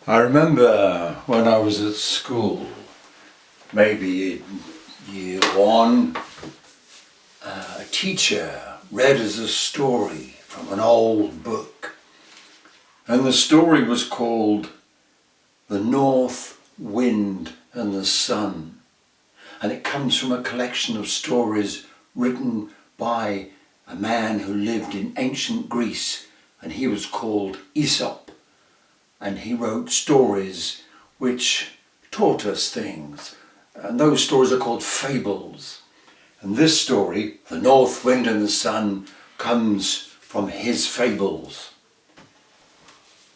I remember when I was at school, maybe in year one, a teacher read us a story from an old book. And the story was called The North Wind and the Sun. And it comes from a collection of stories written by a man who lived in ancient Greece, and he was called Aesop. And he wrote stories which taught us things. And those stories are called Fables. And this story, The North Wind and the Sun, comes from his fables.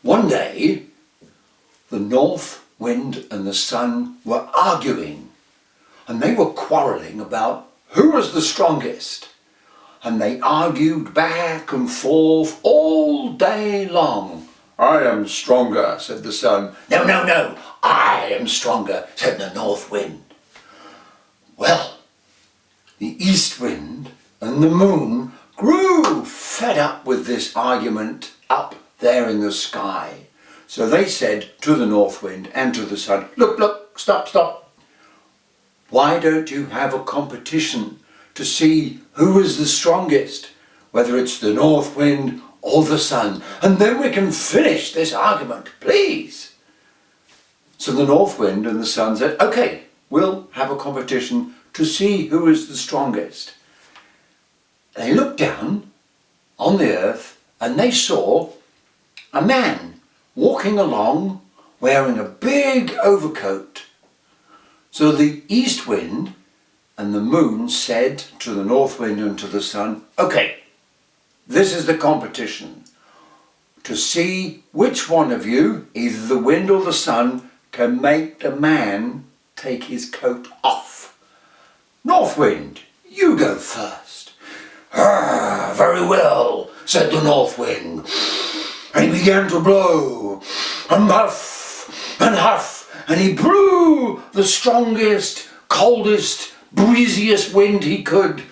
One day, the North Wind and the Sun were arguing, and they were quarrelling about who was the strongest. And they argued back and forth all day long. "I am stronger," said the sun. "No, no, no, I am stronger," said the north wind. Well, the east wind and the moon grew fed up with this argument up there in the sky. So they said to the north wind and to the sun, Look, stop. Why don't you have a competition to see who is the strongest, whether it's the north wind or the sun, and then we can finish this argument, please." So the north wind and the sun said, "Okay, we'll have a competition to see who is the strongest." They looked down on the earth and they saw a man walking along wearing a big overcoat. So the east wind and the moon said to the north wind and to the sun, "Okay, this is the competition to see which one of you, either the wind or the sun, can make the man take his coat off. North wind, you go first." "Very well," said the north wind. And he began to blow and puff and huff, and he blew the strongest, coldest, breeziest wind he could.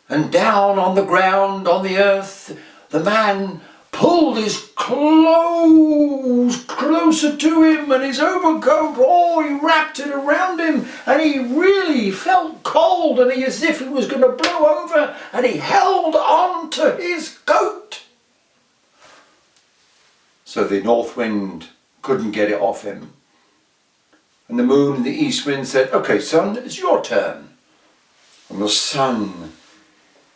And down on the ground, on the earth, the man pulled his clothes closer to him and his overcoat, he wrapped it around him, and he really felt cold, and as if he was going to blow over, and he held on to his coat. So the north wind couldn't get it off him. And the moon and the east wind said, "Okay, sun, it's your turn." And the sun,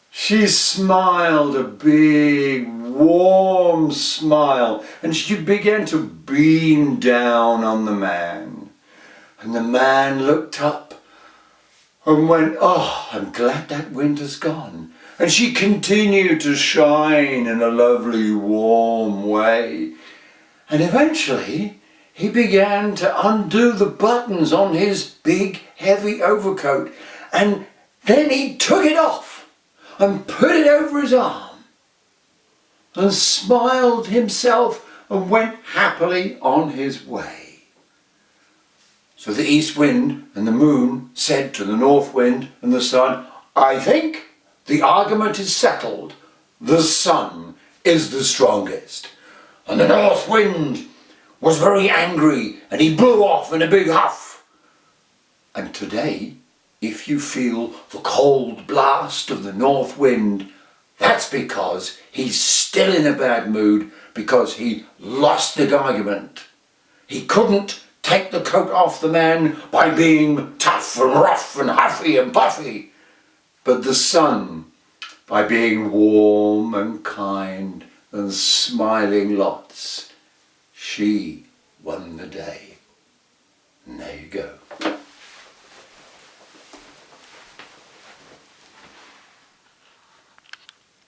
she smiled a big, warm smile, and she began to beam down on the man. And the man looked up and went, "Oh, I'm glad that wind has gone." And she continued to shine in a lovely, warm way. And eventually, he began to undo the buttons on his big, heavy overcoat, and then he took it off and put it over his arm and smiled himself and went happily on his way. So the east wind and the moon said to the north wind and the sun, "I think the argument is settled. The sun is the strongest." And the north wind was very angry, and he blew off in a big huff. And today, if you feel the cold blast of the north wind, that's because he's still in a bad mood, because he lost the argument. He couldn't take the coat off the man by being tough and rough and huffy and puffy, but the sun by being warm and kind and smiling lots. She won the day. And there you go.